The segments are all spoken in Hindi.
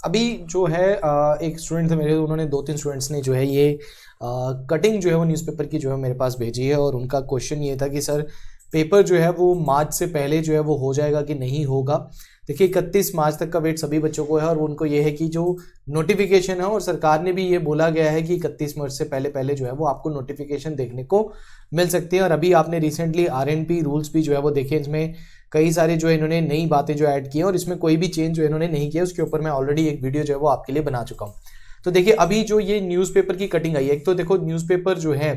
अभी जो है एक स्टूडेंट थे मेरे, उन्होंने 2-3 स्टूडेंट्स ने जो है ये कटिंग जो है वो न्यूज़पेपर की जो है मेरे पास भेजी है। और उनका क्वेश्चन ये था कि सर पेपर जो है वो मार्च से पहले जो है वो हो जाएगा कि नहीं होगा। देखिए 31 मार्च तक का वेट सभी बच्चों को है और उनको ये है कि जो नोटिफिकेशन है, और सरकार ने भी ये बोला गया है कि 31 मार्च से पहले पहले जो है वो आपको नोटिफिकेशन देखने को मिल सकती है। और अभी आपने रिसेंटली RNP रूल्स भी जो है वो देखे, इसमें कई सारे जो है इन्होंने नई बातें जो ऐड की हैं और इसमें कोई भी चेंज जो इन्होंने नहीं किया, उसके ऊपर मैं ऑलरेडी एक वीडियो जो है वो आपके लिए बना चुका हूँ। तो देखिए अभी जो ये न्यूज़पेपर की कटिंग आई है, एक तो देखो न्यूज़पेपर जो है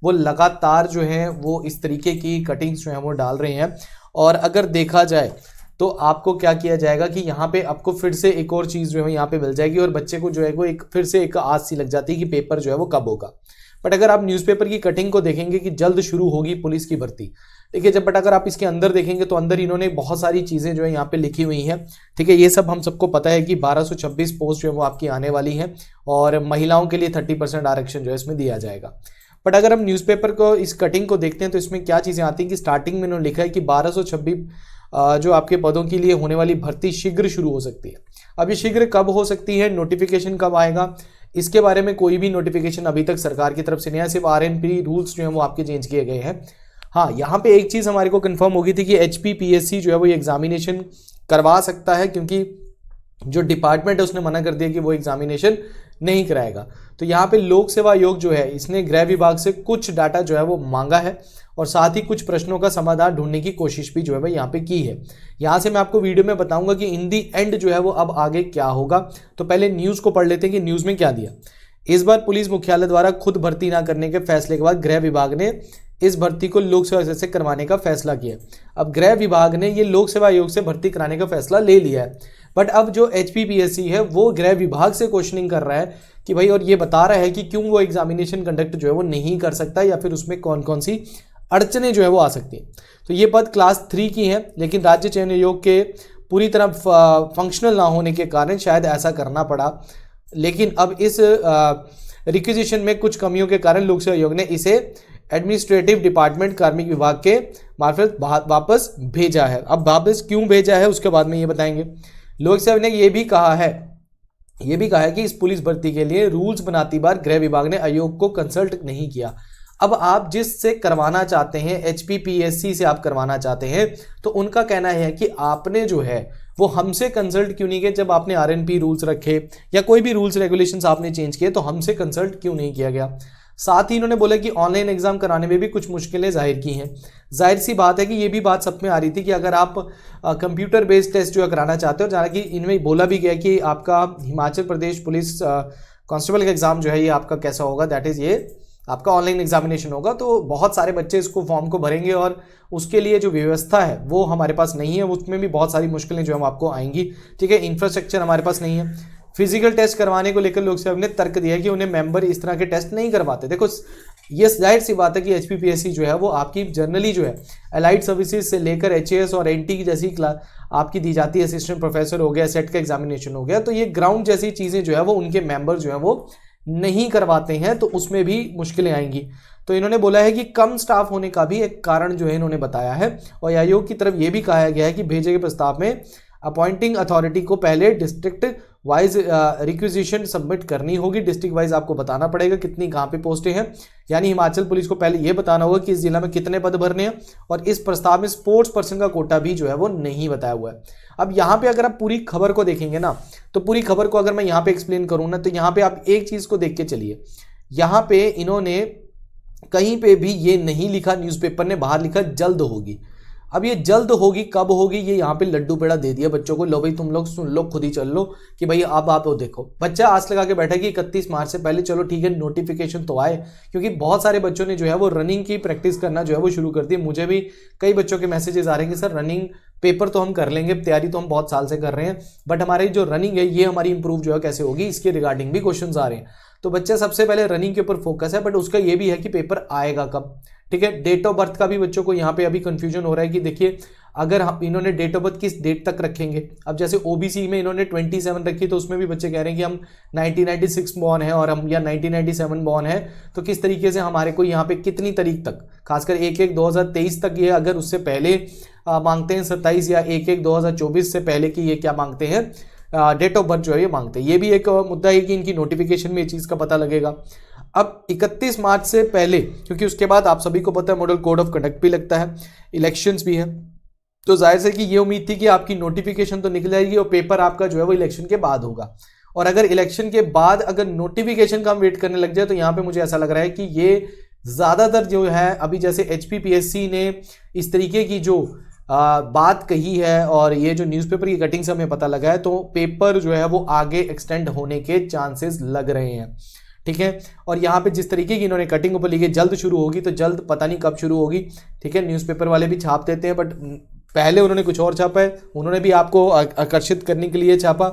वो लगातार जो है वो इस तरीके की कटिंग्स जो है वो डाल रहे हैं। और अगर देखा जाए तो आपको क्या किया जाएगा कि यहाँ पे आपको फिर से एक और चीज़ जो है यहाँ पे मिल जाएगी और बच्चे को जो है वो एक फिर से एक आस सी लग जाती है कि पेपर जो है वो कब होगा। बट अगर आप न्यूज़पेपर की कटिंग को देखेंगे कि जल्द शुरू होगी पुलिस की भर्ती, देखिए जब, बट अगर आप इसके अंदर देखेंगे तो अंदर इन्होंने बहुत सारी चीज़ें जो है यहाँ पे लिखी हुई हैं। ठीक है, ये सब हम सबको पता है कि 1226 पोस्ट जो है वो आपकी आने वाली हैं और महिलाओं के लिए 30% आरक्षण जो है इसमें दिया जाएगा। बट अगर हम न्यूज़पेपर को इस कटिंग को देखते हैं तो इसमें क्या चीज़ें आती हैं कि स्टार्टिंग में इन्होंने लिखा है कि 1226 जो आपके पदों के लिए होने वाली भर्ती शीघ्र शुरू हो सकती है। अब ये शीघ्र कब हो सकती है, नोटिफिकेशन कब आएगा, इसके बारे में कोई भी नोटिफिकेशन अभी तक सरकार की तरफ से नहीं है। सिर्फ RNP रूल्स जो है वो आपके चेंज किए गए हैं। हाँ, यहाँ पे एक चीज़ हमारे को कंफर्म होगी थी कि HPPSC जो है वो ये एग्जामिनेशन करवा सकता है, क्योंकि जो डिपार्टमेंट है उसने मना कर दिया कि वो एग्जामिनेशन नहीं कराएगा। तो यहाँ पे लोक सेवा आयोग जो है इसने गृह विभाग से कुछ डाटा जो है वो मांगा है और साथ ही कुछ प्रश्नों का समाधान ढूंढने की कोशिश भी जो है वो यहाँ पे की है। यहाँ से मैं आपको वीडियो में बताऊंगा कि इन दी एंड जो है वो अब आगे क्या होगा। तो पहले न्यूज़ को पढ़ लेते हैं कि न्यूज़ में क्या दिया। इस बार पुलिस मुख्यालय द्वारा खुद भर्ती न करने के फैसले के बाद गृह विभाग ने इस भर्ती को लोक सेवा आयोग से करवाने का फैसला किया। अब गृह विभाग ने ये लोक सेवा आयोग से भर्ती कराने का फैसला ले लिया है। बट अब जो HPPSC है वो गृह विभाग से क्वेश्चनिंग कर रहा है कि भाई, और ये बता रहा है कि क्यों वो एग्जामिनेशन कंडक्ट जो है वो नहीं कर सकता या फिर उसमें कौन कौन सी अड़चने जो है वो आ सकती हैं। तो ये पद क्लास 3 की हैं, लेकिन राज्य चयन आयोग के पूरी तरह फंक्शनल ना होने के कारण शायद ऐसा करना पड़ा। लेकिन अब इस रिक्विजिशन में कुछ कमियों के कारण लोक सेवा आयोग ने इसे एडमिनिस्ट्रेटिव डिपार्टमेंट कार्मिक विभाग के मार्फत वापस भेजा है। अब वापस क्यों भेजा है उसके बाद में ये बताएंगे। लोक सेवा ने ये भी कहा है कि इस पुलिस भर्ती के लिए रूल्स बनाती बार गृह विभाग ने आयोग को कंसल्ट नहीं किया। अब आप जिससे करवाना चाहते हैं, HPPSC से आप करवाना चाहते हैं, तो उनका कहना है कि आपने जो है वो हमसे कंसल्ट क्यों नहीं किया। जब आपने RNP रूल्स रखे या कोई भी रूल्स रेगुलेशंस आपने चेंज किए तो हमसे कंसल्ट क्यों नहीं किया गया। साथ ही इन्होंने बोला कि ऑनलाइन एग्जाम कराने में भी कुछ मुश्किलें जाहिर की हैं। जाहिर सी बात है कि ये भी बात सब में आ रही थी कि अगर आप कंप्यूटर बेस्ड टेस्ट जो है कराना चाहते हो, हालांकि इनमें बोला भी गया कि आपका हिमाचल प्रदेश पुलिस कांस्टेबल का एग्जाम जो है ये आपका कैसा होगा, दैट इज़ ये आपका ऑनलाइन एग्जामिनेशन होगा। तो बहुत सारे बच्चे इसको फॉर्म को भरेंगे और उसके लिए जो व्यवस्था है वो हमारे पास नहीं है, उसमें भी बहुत सारी मुश्किलें जो है आपको आएंगी। ठीक है, इंफ्रास्ट्रक्चर हमारे पास नहीं है। फिजिकल टेस्ट करवाने को लेकर लोक सेवा ने तर्क दिया है कि उन्हें मेंबर इस तरह के टेस्ट नहीं करवाते। देखो ये जाहिर सी बात है कि HPPSC जो है वो आपकी जनरली जो है अलाइड सर्विसेज से लेकर HAS और NT की जैसी क्लास आपकी दी जाती है। असिस्टेंट प्रोफेसर हो गया, सेट का एग्जामिनेशन हो गया, तो ये ग्राउंड जैसी चीज़ें जो है वो उनके मेंबर जो है वो नहीं करवाते हैं, तो उसमें भी मुश्किलें आएंगी। तो इन्होंने बोला है कि कम स्टाफ होने का भी एक कारण जो है इन्होंने बताया है। और आयोग की तरफ ये भी कहा गया है कि भेजे गए प्रस्ताव में अपॉइंटिंग अथॉरिटी को पहले डिस्ट्रिक्ट वाइज रिक्विजिशन सबमिट करनी होगी। डिस्ट्रिक्ट वाइज आपको बताना पड़ेगा कितनी कहाँ पे पोस्टें हैं, यानी हिमाचल पुलिस को पहले ये बताना होगा कि इस जिला में कितने पद भरने हैं। और इस प्रस्ताव में स्पोर्ट्स पर्सन का कोटा भी जो है वो नहीं बताया हुआ है। अब यहाँ पे अगर आप पूरी खबर को देखेंगे ना, तो पूरी खबर को अगर मैं यहाँ पे एक्सप्लेन करूँ ना, तो यहाँ पे आप एक चीज़ को देख के चलिए। यहाँ पे इन्होंने कहीं पे भी ये नहीं लिखा, न्यूज़पेपर ने बाहर लिखा जल्द होगी। अब ये जल्द होगी कब होगी, ये यहाँ पे लड्डू पेड़ा दे दिया बच्चों को, लो भाई तुम लोग सुन लो, खुद ही चल लो कि भाई अब आप देखो। बच्चा आस लगा के बैठा कि 31 मार्च से पहले चलो ठीक है नोटिफिकेशन तो आए, क्योंकि बहुत सारे बच्चों ने जो है वो रनिंग की प्रैक्टिस करना जो है वो शुरू कर दी। मुझे भी कई बच्चों के मैसेजेस आ रहे हैं कि सर रनिंग पेपर तो हम कर लेंगे, तैयारी तो हम बहुत साल से कर रहे हैं, बट हमारी जो रनिंग है ये हमारी इंप्रूव जो है कैसे होगी, इसके रिगार्डिंग भी क्वेश्चन आ रहे हैं। तो बच्चे सबसे पहले रनिंग के ऊपर फोकस है, बट उसका ये भी है कि पेपर आएगा कब। ठीक है, डेट ऑफ बर्थ का भी बच्चों को यहाँ पे अभी कंफ्यूजन हो रहा है कि देखिए अगर हम इन्होंने डेट ऑफ बर्थ किस डेट तक रखेंगे। अब जैसे OBC में इन्होंने 27 रखी, तो उसमें भी बच्चे कह रहे हैं कि हम 1996 बॉर्न है और हम या 1997 बॉर्न है, तो किस तरीके से हमारे को यहाँ पे कितनी तारीख तक, खासकर 1/1/2023 तक ये अगर उससे पहले मांगते हैं 27 या 1/1/2024 से पहले की ये क्या मांगते हैं डेट ऑफ बर्थ जो है ये मांगते हैं। ये भी एक मुद्दा है कि इनकी नोटिफिकेशन में ये चीज़ का पता लगेगा। अब 31 मार्च से पहले, क्योंकि उसके बाद आप सभी को पता है मॉडल कोड ऑफ कंडक्ट भी लगता है, इलेक्शंस भी है, तो जाहिर है कि ये उम्मीद थी कि आपकी नोटिफिकेशन तो निकल जाएगी और पेपर आपका जो है वो इलेक्शन के बाद होगा। और अगर इलेक्शन के बाद अगर नोटिफिकेशन का हम वेट करने लग जाए तो यहाँ पे मुझे ऐसा लग रहा है कि ये ज़्यादातर जो है अभी जैसे HPPSC ने इस तरीके की जो बात कही है और ये जो न्यूज़पेपर की कटिंग से हमें पता लगा है, तो पेपर जो है वो आगे एक्सटेंड होने के चांसेस लग रहे हैं, ठीक है। और यहाँ पे जिस तरीके की इन्होंने कटिंग ऊपर लिखी जल्द शुरू होगी, तो जल्द पता नहीं कब शुरू होगी, ठीक है। न्यूज़पेपर वाले भी छाप देते हैं, बट पहले उन्होंने कुछ और छापा है, उन्होंने भी आपको आकर्षित करने के लिए छापा,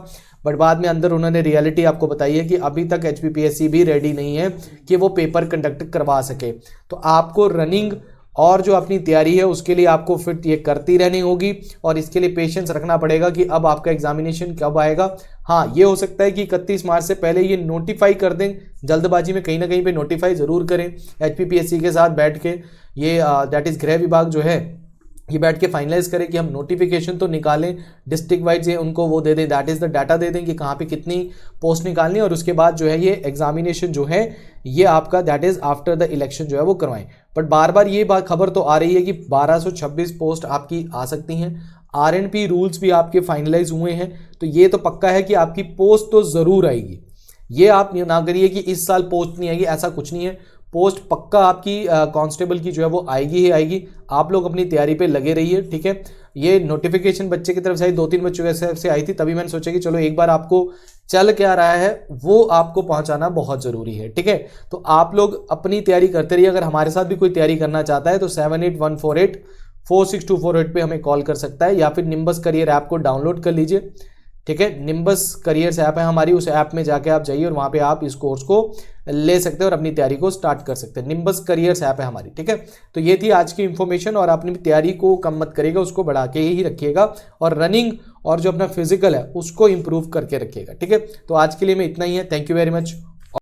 बट बाद में अंदर उन्होंने रियलिटी आपको बताई है कि अभी तक HPPSC भी रेडी नहीं है कि वो पेपर कंडक्ट करवा सके। तो आपको रनिंग और जो अपनी तैयारी है उसके लिए आपको फिर ये करती रहनी होगी और इसके लिए पेशेंस रखना पड़ेगा कि अब आपका एग्जामिनेशन कब आएगा। हाँ, ये हो सकता है कि 31 मार्च से पहले ये नोटिफाई कर दें, जल्दबाजी में कहीं ना कहीं पे नोटिफाई ज़रूर करें HPPSC के साथ बैठ के, ये दैट इज़ गृह विभाग जो है ये बैठ के फाइनलाइज करें कि हम नोटिफिकेशन तो निकालें डिस्ट्रिक्ट वाइज, ये उनको वो दे दें, दैट इज़ द डाटा दे दें कि कहाँ पे कितनी पोस्ट निकालनी है, और उसके बाद जो है ये एग्जामिनेशन जो है ये आपका that is after the election जो है वो करवाएं। बट बार बार ये बात खबर तो आ रही है कि 1226 पोस्ट आपकी आ सकती हैं। RNP रूल्स भी आपके फाइनलाइज हुए हैं, तो ये तो पक्का है कि आपकी पोस्ट तो ज़रूर आएगी। ये आप ना करिए कि इस साल पोस्ट नहीं आएगी, ऐसा कुछ नहीं है। पोस्ट पक्का आपकी कांस्टेबल की जो है वो आएगी ही आएगी। आप लोग अपनी तैयारी पे लगे रहिए, ठीक है। ये नोटिफिकेशन बच्चे की तरफ से आई, 2-3 बच्चों की तरफ से आई थी, तभी मैंने सोचा कि चलो एक बार आपको चल क्या रहा है वो आपको पहुंचाना बहुत ज़रूरी है, ठीक है। तो आप लोग अपनी तैयारी करते रहिए। अगर हमारे साथ भी कोई तैयारी करना चाहता है तो 7814846248 पे हमें कॉल कर सकता है, या फिर निम्बस करियर ऐप को डाउनलोड कर लीजिए, ठीक है। निम्बस करियर्स ऐप है हमारी, उस ऐप में जाके आप जाइए और वहाँ पे आप इस कोर्स को ले सकते हैं और अपनी तैयारी को स्टार्ट कर सकते हैं। निम्बस करियर्स ऐप है हमारी, ठीक है। तो ये थी आज की इन्फॉर्मेशन, और अपनी तैयारी को कम मत करिएगा, उसको बढ़ा के ही रखिएगा, और रनिंग और जो अपना फिजिकल है उसको इंप्रूव करके रखिएगा, ठीक है। तो आज के लिए मैं इतना ही है। Thank you very much.